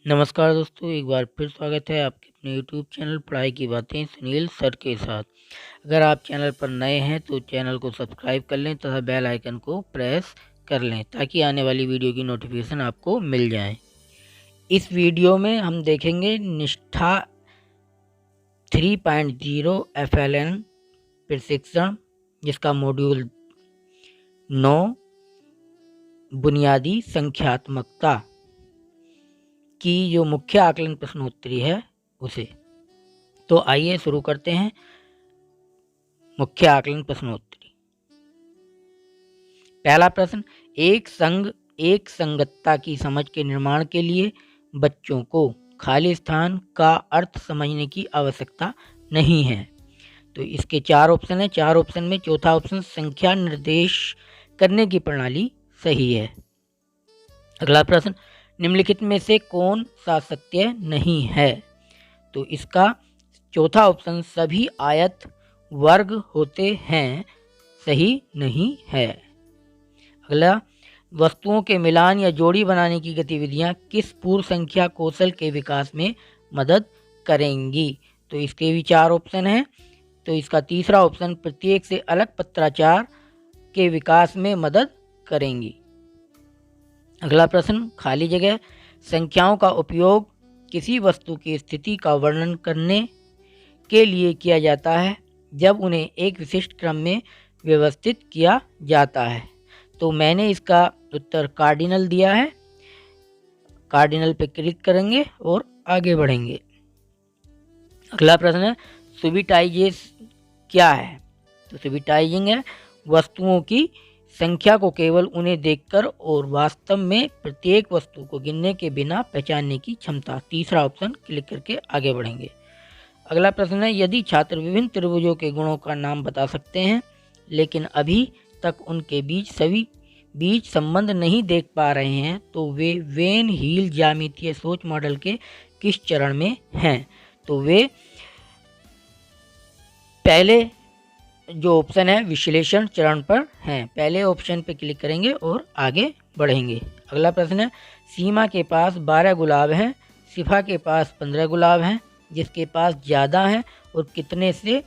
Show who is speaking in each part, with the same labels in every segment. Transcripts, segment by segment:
Speaker 1: नमस्कार दोस्तों, एक बार फिर स्वागत है आपके अपने यूट्यूब चैनल पढ़ाई की बातें सुनील सर के साथ। अगर आप चैनल पर नए हैं तो चैनल को सब्सक्राइब कर लें तथा बेल आइकन को प्रेस कर लें ताकि आने वाली वीडियो की नोटिफिकेशन आपको मिल जाए। इस वीडियो में हम देखेंगे निष्ठा 3.0 FLN प्रशिक्षण, जिसका मॉड्यूल 9 बुनियादी संख्यात्मकता की जो मुख्य आकलन प्रश्नोत्तरी है उसे। तो आइए शुरू करते हैं मुख्य आकलन प्रश्नोत्तरी। पहला प्रश्न, एक संगतता की समझ के निर्माण के लिए बच्चों को खाली स्थान का अर्थ समझने की आवश्यकता नहीं है। तो इसके 4 ऑप्शन है। 4 ऑप्शन में चौथा ऑप्शन संख्या निर्देश करने की प्रणाली सही है। अगला प्रश्न, निम्नलिखित में से कौन सा सत्य नहीं है? तो इसका चौथा ऑप्शन सभी आयत वर्ग होते हैं सही नहीं है। अगला, वस्तुओं के मिलान या जोड़ी बनाने की गतिविधियां किस पूर्व संख्या कौशल के विकास में मदद करेंगी? तो इसके भी 4 ऑप्शन हैं। तो इसका तीसरा ऑप्शन प्रत्येक से अलग पत्राचार के विकास में मदद करेंगी। अगला प्रश्न, खाली जगह, संख्याओं का उपयोग किसी वस्तु की स्थिति का वर्णन करने के लिए किया जाता है जब उन्हें एक विशिष्ट क्रम में व्यवस्थित किया जाता है। तो मैंने इसका उत्तर कार्डिनल दिया है। कार्डिनल पे क्लिक करेंगे और आगे बढ़ेंगे। अगला प्रश्न है, सुबिटाइजेस क्या है? तो सुबिटाइजिंग है वस्तुओं की संख्या को केवल उन्हें देखकर और वास्तव में प्रत्येक वस्तु को गिनने के बिना पहचानने की क्षमता। तीसरा ऑप्शन क्लिक करके आगे बढ़ेंगे। अगला प्रश्न है, यदि छात्र विभिन्न त्रिभुजों के गुणों का नाम बता सकते हैं लेकिन अभी तक उनके बीच संबंध नहीं देख पा रहे हैं तो वे वेन हील ज्यामितीय सोच मॉडल के किस चरण में हैं? तो वे पहले जो ऑप्शन है विश्लेषण चरण पर हैं। पहले ऑप्शन पे क्लिक करेंगे और आगे बढ़ेंगे। अगला प्रश्न है, सीमा के पास 12 गुलाब हैं, सिफा के पास 15 गुलाब हैं, जिसके पास ज़्यादा हैं और कितने से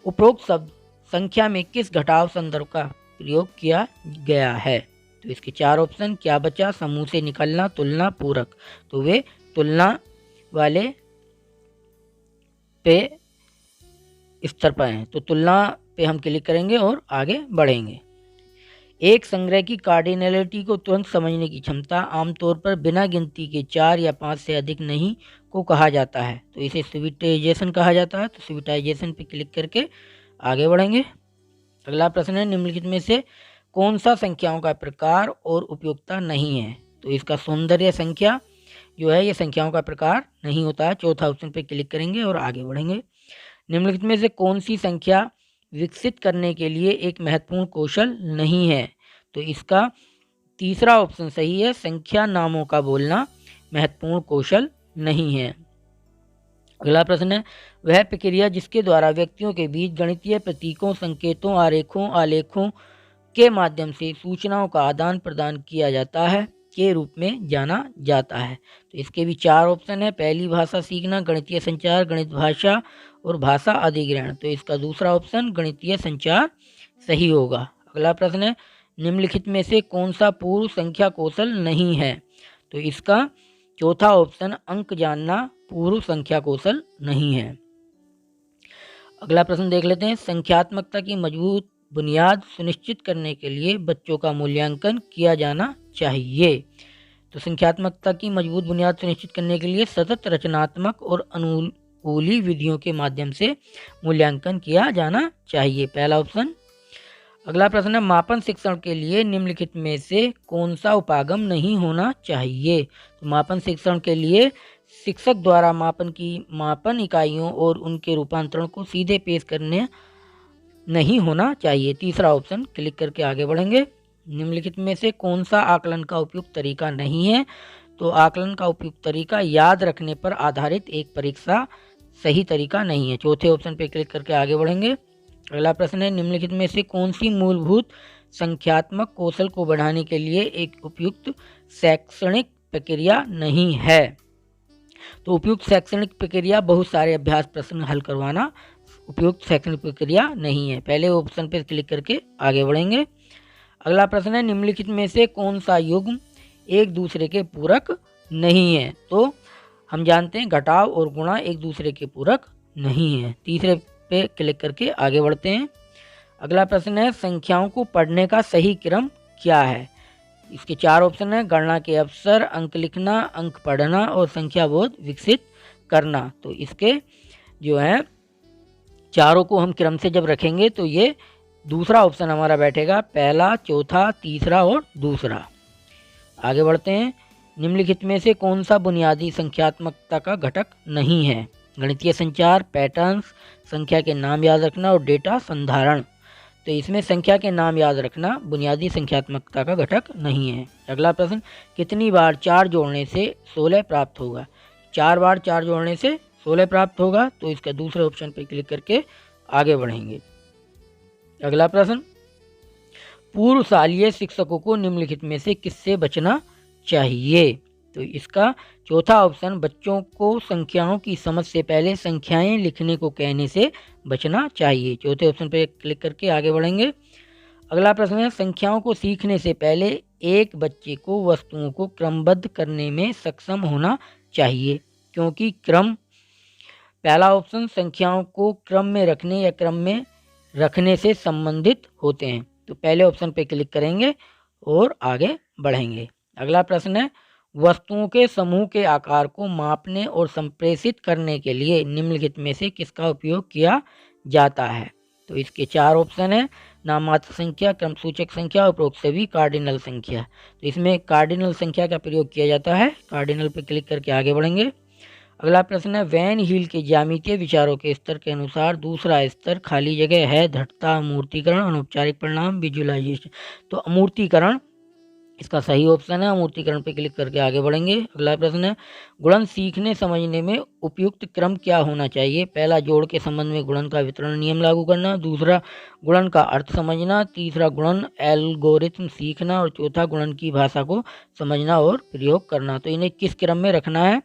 Speaker 1: उपरोक्त शब्द संख्या में किस घटाव संदर्भ का प्रयोग किया गया है? तो इसके 4 ऑप्शन क्या बचा? समूह से निकलना, तुलना, पूरक। तो वे तुलना वाले पे स्तर पर हैं। तो तुलना पे हम क्लिक करेंगे और आगे बढ़ेंगे। एक संग्रह की कार्डिनलिटी को तुरंत समझने की क्षमता आमतौर पर बिना गिनती के 4 या 5 से अधिक नहीं को कहा जाता है। तो इसे सुबिटाइजेशन कहा जाता है। तो सुबिटाइजेशन पे क्लिक करके आगे बढ़ेंगे। अगला प्रश्न है, निम्नलिखित में से कौन सा संख्याओं का प्रकार और उपयोगिता नहीं है? तो इसका सौंदर्य संख्या जो है ये संख्याओं का प्रकार नहीं होता है। चौथा ऑप्शन पे क्लिक करेंगे और आगे बढ़ेंगे। निम्नलिखित में से कौन सी संख्या विकसित करने के लिए एक महत्वपूर्ण कौशल नहीं है? तो इसका तीसरा ऑप्शन सही है, संख्या नामों का बोलना महत्वपूर्ण कौशल नहीं है। अगला प्रश्न है, वह प्रक्रिया जिसके द्वारा व्यक्तियों के बीच गणितीय प्रतीकों, संकेतों, आरेखों, आलेखों के माध्यम से सूचनाओं का आदान प्रदान किया जाता है के रूप में जाना जाता है। तो इसके भी 4 ऑप्शन है। पहली भाषा सीखना, गणितीय संचार, गणित भाषा और भाषा अधिग्रहण। तो इसका दूसरा ऑप्शन गणितीय संचार सही होगा। अगला प्रश्न है, निम्नलिखित में से कौन सा पूर्व संख्या कौशल नहीं है? तो इसका चौथा ऑप्शन अंक जानना पूर्व संख्या कौशल नहीं है। अगला प्रश्न देख लेते हैं, संख्यात्मकता की मजबूत बुनियाद सुनिश्चित करने के लिए बच्चों का मूल्यांकन किया जाना चाहिए। तो संख्यात्मकता की मजबूत बुनियाद सुनिश्चित करने के लिए सतत रचनात्मक और अनुकूली विधियों के माध्यम से मूल्यांकन किया जाना चाहिए। पहला ऑप्शन। अगला प्रश्न है, मापन शिक्षण के लिए निम्नलिखित में से कौन सा उपागम नहीं होना चाहिए? तो मापन शिक्षण के लिए शिक्षक द्वारा मापन इकाइयों और उनके रूपांतरण को सीधे पेश करने नहीं होना चाहिए। तीसरा ऑप्शन क्लिक करके आगे बढ़ेंगे। निम्नलिखित में से कौन सा आकलन का उपयुक्त तरीका नहीं है? तो आकलन का उपयुक्त तरीका याद रखने पर आधारित एक परीक्षा सही तरीका नहीं है। चौथे ऑप्शन पे क्लिक करके आगे बढ़ेंगे। अगला प्रश्न है, निम्नलिखित में से कौन सी मूलभूत संख्यात्मक कौशल को बढ़ाने के लिए एक उपयुक्त शैक्षणिक प्रक्रिया नहीं है। तो उपयुक्त शैक्षणिक प्रक्रिया बहुत सारे अभ्यास प्रश्न हल करवाना उपयुक्त शैक्षणिक प्रक्रिया नहीं है। पहले ऑप्शन पर क्लिक करके आगे बढ़ेंगे। अगला प्रश्न है, निम्नलिखित में से कौन सा युग्म एक दूसरे के पूरक नहीं है? तो हम जानते हैं घटाव और गुणा एक दूसरे के पूरक नहीं है। तीसरे पे क्लिक करके आगे बढ़ते हैं। अगला प्रश्न है, संख्याओं को पढ़ने का सही क्रम क्या है? इसके 4 ऑप्शन है, गणना के अवसर, अंक लिखना, अंक पढ़ना और संख्या बोध विकसित करना। तो इसके जो है चारों को हम क्रम से जब रखेंगे तो ये दूसरा ऑप्शन हमारा बैठेगा, पहला, चौथा, तीसरा और दूसरा। आगे बढ़ते हैं। निम्नलिखित में से कौन सा बुनियादी संख्यात्मकता का घटक नहीं है? गणितीय संचार, पैटर्न्स, संख्या के नाम याद रखना और डेटा संधारण। तो इसमें संख्या के नाम याद रखना बुनियादी संख्यात्मकता का घटक नहीं है। अगला प्रश्न, कितनी बार 4 जोड़ने से 16 प्राप्त होगा? 4 बार 4 जोड़ने से 16 प्राप्त होगा। तो इसका दूसरे ऑप्शन पर क्लिक करके आगे बढ़ेंगे। अगला प्रश्न, पूर्वशालीय शिक्षकों को निम्नलिखित में से किससे बचना चाहिए? तो इसका चौथा ऑप्शन, बच्चों को संख्याओं की समझ से पहले संख्याएं लिखने को कहने से बचना चाहिए। चौथे ऑप्शन पर क्लिक करके आगे बढ़ेंगे। अगला प्रश्न है, संख्याओं को सीखने से पहले एक बच्चे को वस्तुओं को क्रमबद्ध करने में सक्षम होना चाहिए, क्योंकि क्रम, पहला ऑप्शन, संख्याओं को क्रम में रखने या क्रम में रखने से संबंधित होते हैं। तो पहले ऑप्शन पर क्लिक करेंगे और आगे बढ़ेंगे। अगला प्रश्न है, वस्तुओं के समूह के आकार को मापने और संप्रेषित करने के लिए निम्नलिखित में से किसका उपयोग किया जाता है? तो इसके 4 ऑप्शन है, नाममात्र संख्या, क्रमसूचक संख्या, उपरोक्त सभी, कार्डिनल संख्या। तो इसमें कार्डिनल संख्या का प्रयोग किया जाता है। कार्डिनल पर क्लिक करके आगे बढ़ेंगे। अगला प्रश्न है, वैन हील के ज्यामितीय विचारों के स्तर के अनुसार दूसरा स्तर खाली जगह है, दृढ़ता, अमूर्तीकरण, अनौपचारिक परिणाम, विजुअलाइजेशन। तो अमूर्तीकरण इसका सही ऑप्शन है। अमूर्तीकरण पर क्लिक करके आगे बढ़ेंगे। अगला प्रश्न है, गुणन सीखने समझने में उपयुक्त क्रम क्या होना चाहिए? पहला, जोड़ के संबंध में गुणन का वितरण नियम लागू करना। दूसरा, गुणन का अर्थ समझना। तीसरा, गुणन एल्गोरिथम सीखना। और चौथा, गुणन की भाषा को समझना और प्रयोग करना। तो इन्हें किस क्रम में रखना है,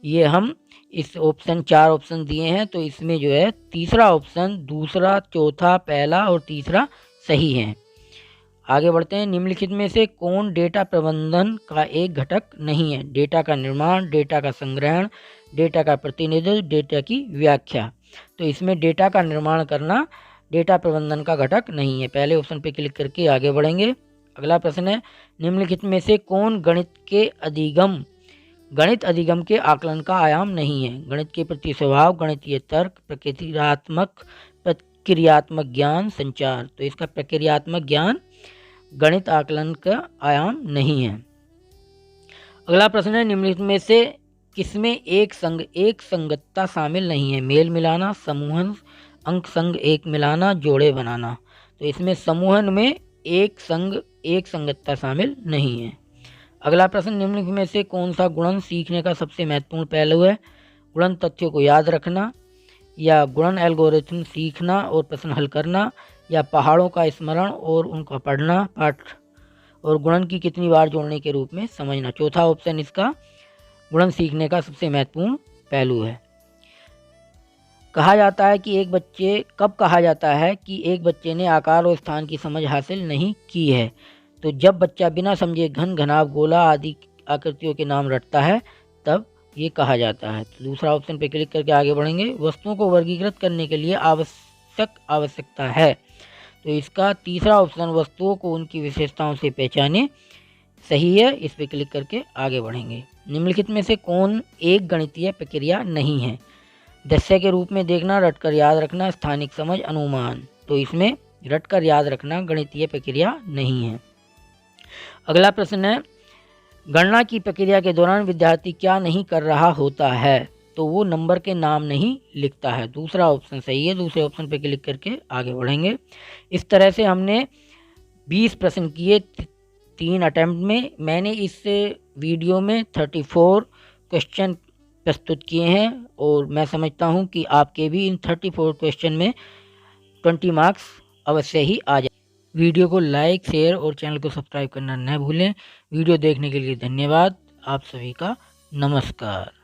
Speaker 1: ये हम इस ऑप्शन 4 ऑप्शन दिए हैं। तो इसमें जो है तीसरा ऑप्शन, दूसरा, चौथा, पहला और तीसरा सही है। आगे बढ़ते हैं। निम्नलिखित में से कौन डेटा प्रबंधन का एक घटक नहीं है? डेटा का निर्माण, डेटा का संग्रहण, डेटा का प्रतिनिधित्व, डेटा की व्याख्या। तो इसमें डेटा का निर्माण करना डेटा प्रबंधन का घटक नहीं है। पहले ऑप्शन पर क्लिक करके आगे बढ़ेंगे। अगला प्रश्न है, निम्नलिखित में से कौन गणित अधिगम के आकलन का आयाम नहीं है? गणित के प्रति स्वभाव, गणितीय तर्क, प्रक्रियात्मक ज्ञान, संचार। तो इसका प्रक्रियात्मक ज्ञान गणित आकलन का आयाम नहीं है। अगला प्रश्न है, निम्नलिखित में से किसमें एक संगतता शामिल नहीं है? मेल मिलाना, समूहन, अंक संग एक मिलाना, जोड़े बनाना। तो इसमें समूहन में एक संगतता शामिल नहीं है। अगला प्रश्न, निम्नलिखित में से कौन सा गुणन सीखने का सबसे महत्वपूर्ण पहलू है? गुणन तथ्यों को याद रखना, या गुणन एल्गोरिथम सीखना और प्रश्न हल करना, या पहाड़ों का स्मरण और उनका पढ़ना, पाठ, और गुणन की कितनी बार जोड़ने के रूप में समझना। चौथा ऑप्शन इसका गुणन सीखने का सबसे महत्वपूर्ण पहलू है। कहा जाता है कि एक बच्चे ने आकार और स्थान की समझ हासिल नहीं की है? तो जब बच्चा बिना समझे घन, घनाभ, गोला आदि आकृतियों के नाम रटता है, तब ये कहा जाता है। तो दूसरा ऑप्शन पर क्लिक करके आगे बढ़ेंगे। वस्तुओं को वर्गीकृत करने के लिए आवश्यकता है। तो इसका तीसरा ऑप्शन, वस्तुओं को उनकी विशेषताओं से पहचाने, सही है। इस पर क्लिक करके आगे बढ़ेंगे। निम्नलिखित में से कौन एक गणितीय प्रक्रिया नहीं है? दृश्य के रूप में देखना, रटकर याद रखना, स्थानिक समझ, अनुमान। तो इसमें रटकर याद रखना गणितीय प्रक्रिया नहीं है। अगला प्रश्न है, गणना की प्रक्रिया के दौरान विद्यार्थी क्या नहीं कर रहा होता है? तो वो नंबर के नाम नहीं लिखता है। दूसरा ऑप्शन सही है। दूसरे ऑप्शन पर क्लिक करके आगे बढ़ेंगे। इस तरह से हमने 20 प्रश्न किए 3 अटेम्प्ट में। मैंने इस वीडियो में 34 क्वेश्चन प्रस्तुत किए हैं और मैं समझता हूं कि आपके भी इन 34 क्वेश्चन में 20 मार्क्स अवश्य ही आ जाए। वीडियो को लाइक, शेयर और चैनल को सब्सक्राइब करना न भूलें। वीडियो देखने के लिए धन्यवाद। आप सभी का नमस्कार।